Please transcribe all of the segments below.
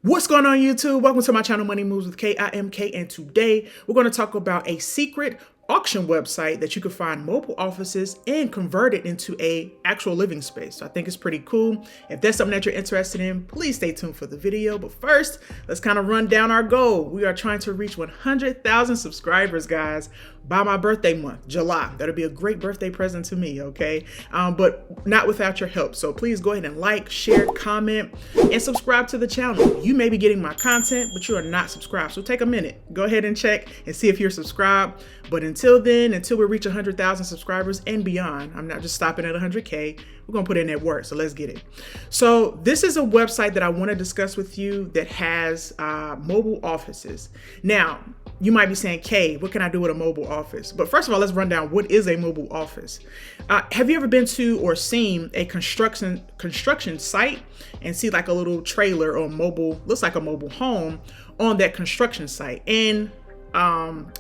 What's going on, YouTube? Welcome to my channel, Money Moves with K. I am K, and today we're going to talk about a secret auction website that you can find mobile offices and convert it into a actual living space. So I think it's pretty cool. If that's something that you're interested in, please stay tuned for the video. But first, let's kind of run down our goal. We are trying to reach 100,000 subscribers, guys, by my birthday month, July. That'll be a great birthday present to me, okay? But not without your help. So please go ahead and like, share, comment, and subscribe to the channel. You may be getting my content, but you are not subscribed. So take a minute, go ahead and check and see if you're subscribed. But until then, until we reach 100,000 subscribers and beyond, I'm not just stopping at 100K. We're gonna put in that work, so let's get it. So this is a website that I wanna discuss with you that has mobile offices. Now, you might be saying, Kay, what can I do with a mobile office? But first of all, let's run down what is a mobile office. Have you ever been to or seen a construction site and see like a little trailer or mobile, looks like a mobile home on that construction site? And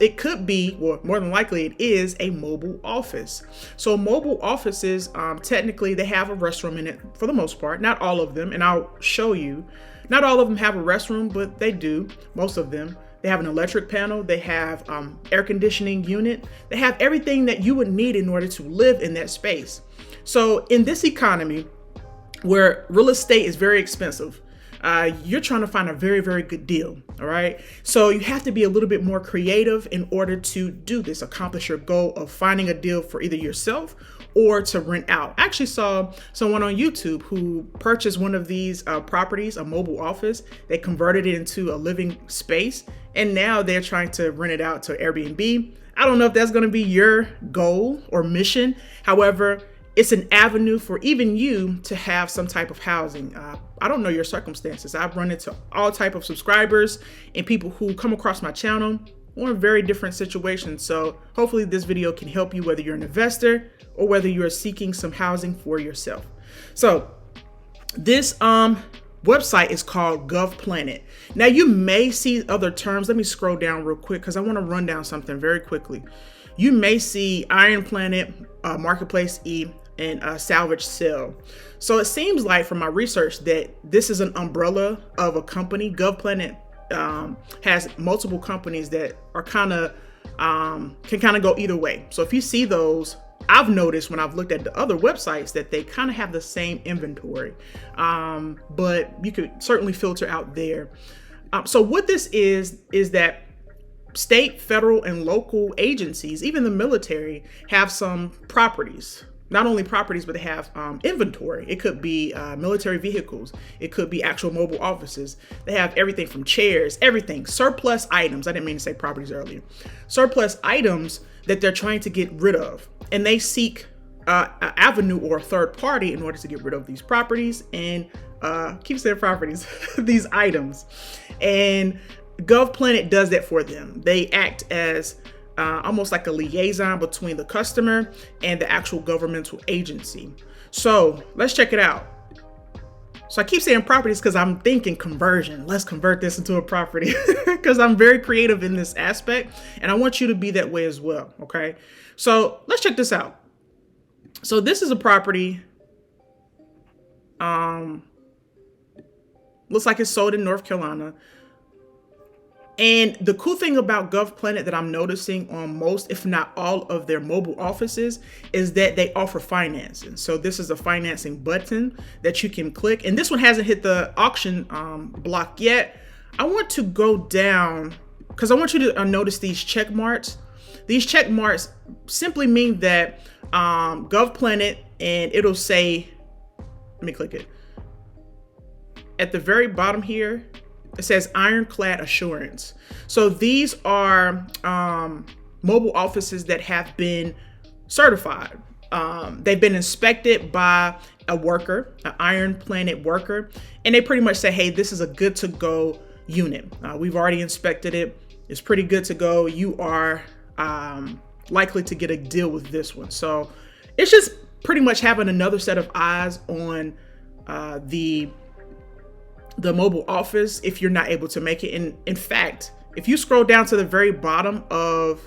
it could be, or more than likely it is, a mobile office. So mobile offices, technically they have a restroom in it for the most part, not all of them, and I'll show you. Not all of them have a restroom, but they do, most of them. They have an electric panel, they have air conditioning unit, they have everything that you would need in order to live in that space. So in this economy where real estate is very expensive, you're trying to find a very, very good deal, all right? So you have to be a little bit more creative in order to do this, accomplish your goal of finding a deal for either yourself or to rent out. I actually saw someone on YouTube who purchased one of these properties, a mobile office. They converted it into a living space, and now they're trying to rent it out to Airbnb. I don't know if that's gonna be your goal or mission. However, it's an avenue for even you to have some type of housing. I don't know your circumstances. I've run into all type of subscribers and people who come across my channel in very different situations. So hopefully this video can help you, whether you're an investor or whether you're seeking some housing for yourself. So this website is called GovPlanet. Now you may see other terms. Let me scroll down real quick because I want to run down something very quickly. You may see Iron Planet, Marketplace E, and Salvage Sale. So it seems like from my research that this is an umbrella of a company. GovPlanet has multiple companies that are can kind of go either way. So if you see those, I've noticed when I've looked at the other websites that they kind of have the same inventory, but you could certainly filter out there. So what this is that state, federal, and local agencies, even the military, have some properties. Not only properties, but they have inventory. It could be military vehicles. It could be actual mobile offices. They have everything from chairs, everything, surplus items. I didn't mean to say properties earlier. Surplus items that they're trying to get rid of. And they seek an avenue or a third party in order to get rid of these properties and keep saying properties, these items. And GovPlanet does that for them. They act as almost like a liaison between the customer and the actual governmental agency. So let's check it out. So I keep saying properties because I'm thinking conversion. Let's convert this into a property because I'm very creative in this aspect and I want you to be that way as well, okay? So let's check this out. So this is a property. Looks like it's sold in North Carolina. And the cool thing about GovPlanet that I'm noticing on most, if not all of their mobile offices, is that they offer financing. So this is a financing button that you can click. And this one hasn't hit the auction block yet. I want to go down because I want you to notice these check marks. These check marks simply mean that GovPlanet, and it'll say, let me click it. At the very bottom here, it says Ironclad Assurance. So these are mobile offices that have been certified. They've been inspected by a worker, an Iron Planet worker, and they pretty much say, hey, this is a good to go unit. We've already inspected it. It's pretty good to go. You are likely to get a deal with this one. So it's just pretty much having another set of eyes on the mobile office if you're not able to make it. And in fact, if you scroll down to the very bottom of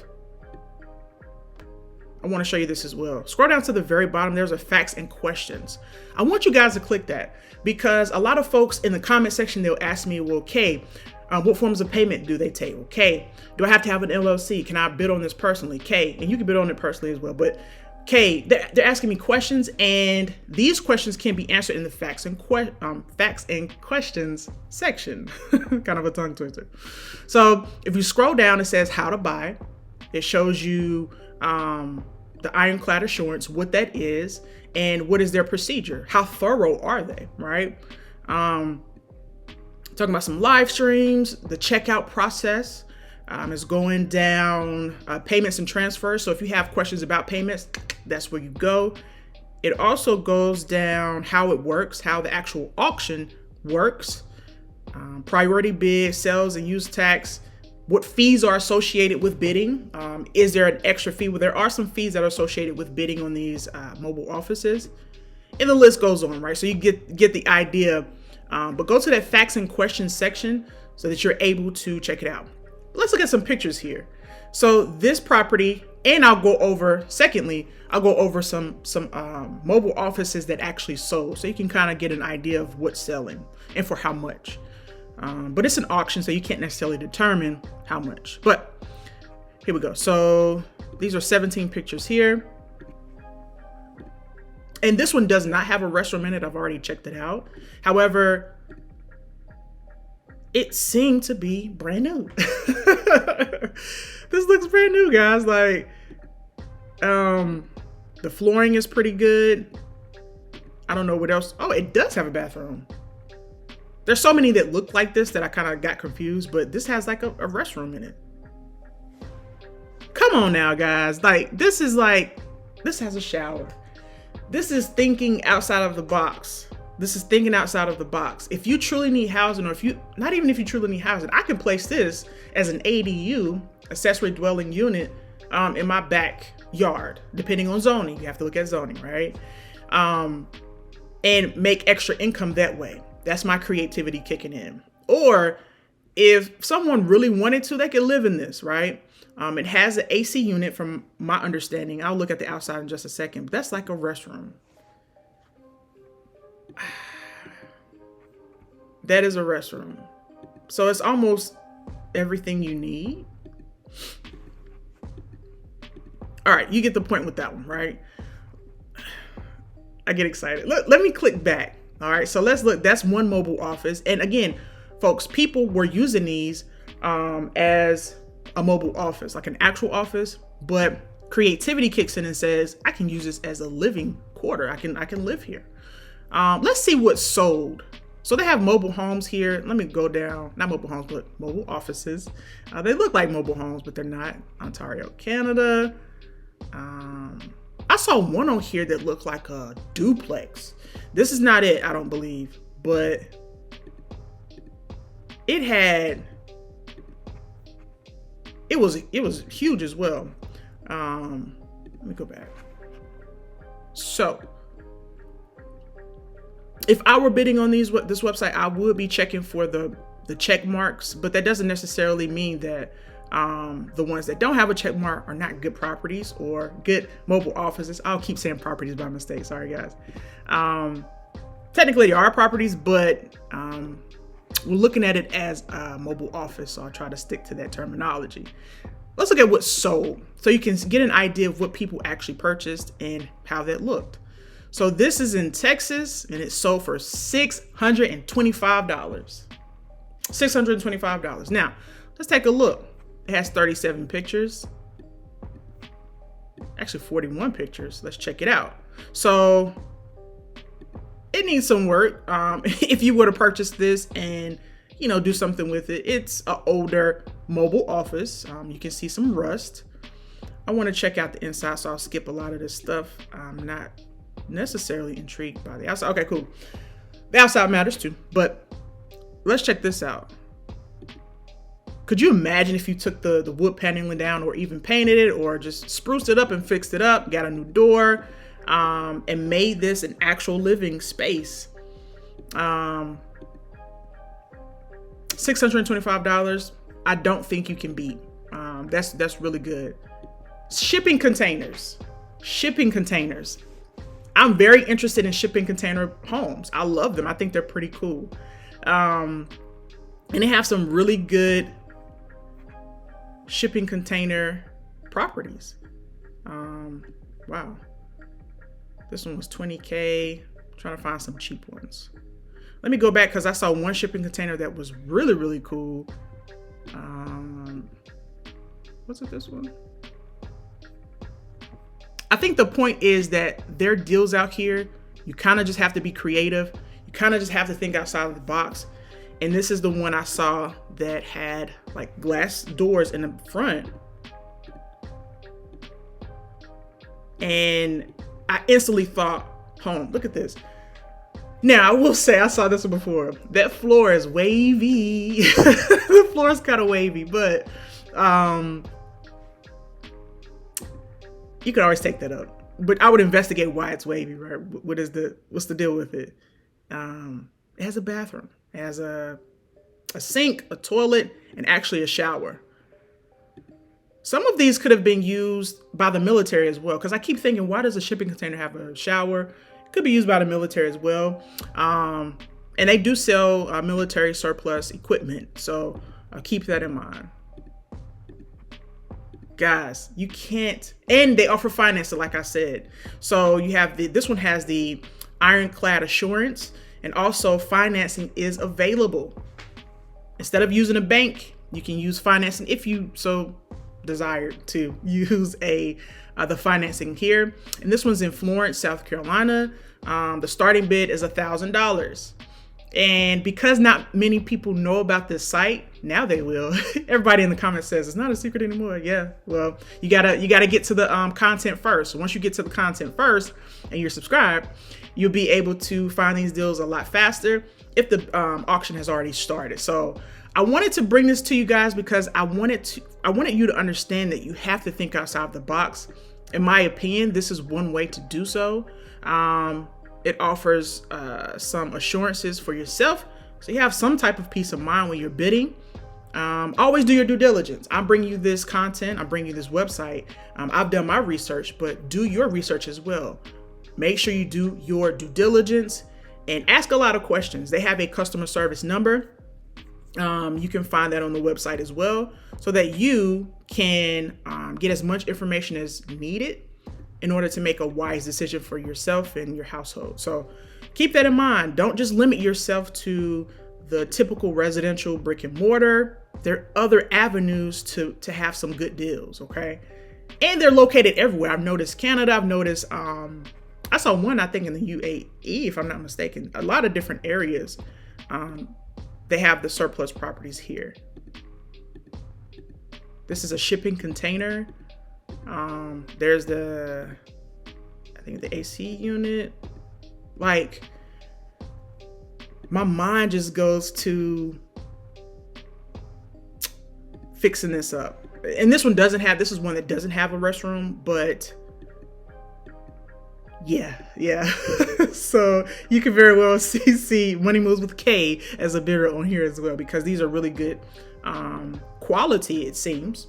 I want to show you this as well. Scroll down to the very bottom. There's a facts and questions. I want you guys to click that because a lot of folks in the comment section, they'll ask me, well, Kay, what forms of payment do they take? Okay, do I have to have an LLC? Can I bid on this personally? Kay, and you can bid on it personally as well. But Kay, they're asking me questions, and these questions can be answered in the facts and questions section. Kind of a tongue twister. So if you scroll down, it says how to buy. It shows you the ironclad assurance, what that is, and what is their procedure. How thorough are they, right? Talking about some live streams, the checkout process is going down, payments and transfers. So if you have questions about payments, that's where you go. It also goes down how it works, how the actual auction works, priority bid, sales and use tax, what fees are associated with bidding. Is there an extra fee? Well, there are some fees that are associated with bidding on these mobile offices, and the list goes on, right? So you get the idea. But go to that facts and questions section so that you're able to check it out. Let's look at some pictures here. So this property, and I'll go over some mobile offices that actually sold, so you can kind of get an idea of what's selling and for how much. But it's an auction, so you can't necessarily determine how much. But here we go. So these are 17 pictures here. And this one does not have a restroom in it. I've already checked it out. However, it seemed to be brand new. This looks brand new, guys. Like, the flooring is pretty good. I don't know what else. Oh, it does have a bathroom. There's so many that look like this that I kind of got confused, but this has like a restroom in it. Come on now, guys. Like, this has a shower. This is thinking outside of the box. If you truly need housing, or not even if you truly need housing, I can place this as an ADU, accessory dwelling unit, in my backyard, depending on zoning. You have to look at zoning, right? And make extra income that way. That's my creativity kicking in. Or if someone really wanted to, they could live in this, right? It has an AC unit from my understanding. I'll look at the outside in just a second, but that's like a restroom. That is a restroom. So it's almost everything you need. All right, you get the point with that one, right? I get excited. Let me click back. All right, so let's look. That's one mobile office. And again, folks, people were using these as a mobile office, like an actual office, but creativity kicks in and says, I can use this as a living quarter. I can live here. Let's see what's sold. So they have mobile homes here. Let me go down, not mobile homes, but mobile offices. They look like mobile homes, but they're not. Ontario, Canada. I saw one on here that looked like a duplex. This is not it, I don't believe, but it was huge as well. Let me go back. So if I were bidding on this website, I would be checking for the check marks, but that doesn't necessarily mean that the ones that don't have a check mark are not good properties or good mobile offices. I'll keep saying properties by mistake. Sorry, guys. Technically, they are properties, but we're looking at it as a mobile office, so I'll try to stick to that terminology. Let's look at what's sold so you can get an idea of what people actually purchased and how that looked. So this is in Texas, and it sold for $625. $625. Now, let's take a look. It has 37 pictures. Actually, 41 pictures. Let's check it out. So it needs some work. If you were to purchase this and, do something with it, it's an older mobile office. You can see some rust. I want to check out the inside, so I'll skip a lot of this stuff. I'm not necessarily intrigued by the outside. Okay, cool. The outside matters too, but let's check this out. Could you imagine if you took the wood paneling down, or even painted it, or just spruced it up and fixed it up, got a new door, and made this an actual living space? $625. I don't think you can beat. That's really good. Shipping containers. shipping containers. I'm very interested in shipping container homes. I love them. I think they're pretty cool. And they have some really good shipping container properties. Wow. This one was $20K. I'm trying to find some cheap ones. Let me go back because I saw one shipping container that was really, really cool. Was it this one? I think the point is that their deals out here, you kind of just have to be creative. You kind of just have to think outside of the box. And this is the one I saw that had like glass doors in the front. And I instantly thought, home, look at this. Now, I will say, I saw this one before. That floor is wavy. The floor is kind of wavy, but you could always take that up. But I would investigate why it's wavy, right? What's the deal with it? It has a bathroom. It has a sink, a toilet, and actually a shower. Some of these could have been used by the military as well, because I keep thinking, why does a shipping container have a shower? It could be used by the military as well. And they do sell military surplus equipment, so keep that in mind. Guys, you can't, and they offer financing, like I said. So you have this one has the ironclad assurance, and also financing is available. Instead of using a bank, you can use financing if you so desired to use the financing here. And this one's in Florence, South Carolina. The starting bid is $1,000. And because not many people know about this site, now they will. Everybody in the comments says it's not a secret anymore. Yeah, well, you gotta get to the content first. So once you get to the content first and you're subscribed, you'll be able to find these deals a lot faster if the auction has already started. So I wanted to bring this to you guys because I wanted you to understand that you have to think outside the box. In my opinion, this is one way to do so. It offers some assurances for yourself, so you have some type of peace of mind when you're bidding. Always do your due diligence. I'm bringing you this content. I'm bringing you this website. I've done my research, but do your research as well. Make sure you do your due diligence and ask a lot of questions. They have a customer service number. You can find that on the website as well, so that you can get as much information as needed in order to make a wise decision for yourself and your household. So keep that in mind. Don't just limit yourself to the typical residential brick and mortar. There are other avenues to have some good deals, okay? And they're located everywhere. I've noticed Canada. I've noticed, I saw one, I think in the UAE, if I'm not mistaken, a lot of different areas. They have the surplus properties here. This is a shipping container. There's I think the AC unit. Like, my mind just goes to fixing this up. And this is one that doesn't have a restroom, but yeah. So you can very well see Money Moves with K as a bidder on here as well, because these are really good quality, it seems,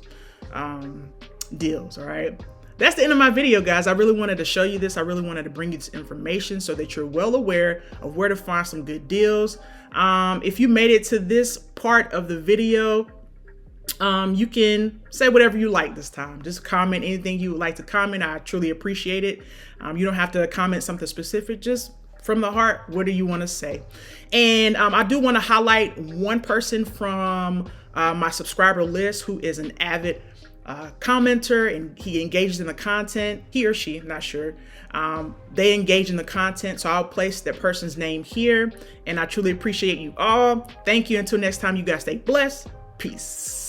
deals. All right, that's the end of my video, guys. I really wanted to show you this. I really wanted to bring you this information so that you're well aware of where to find some good deals. If you made it to this part of the video, you can say whatever you like this time. Just comment anything you would like to comment. I truly appreciate it. You don't have to comment something specific, just from the heart. What do you want to say? And I do want to highlight one person from my subscriber list who is an avid commenter, and he engages in the content. He or she, I'm not sure. They engage in the content, so I'll place that person's name here. And I truly appreciate you all. Thank you. Until next time, you guys stay blessed. Peace.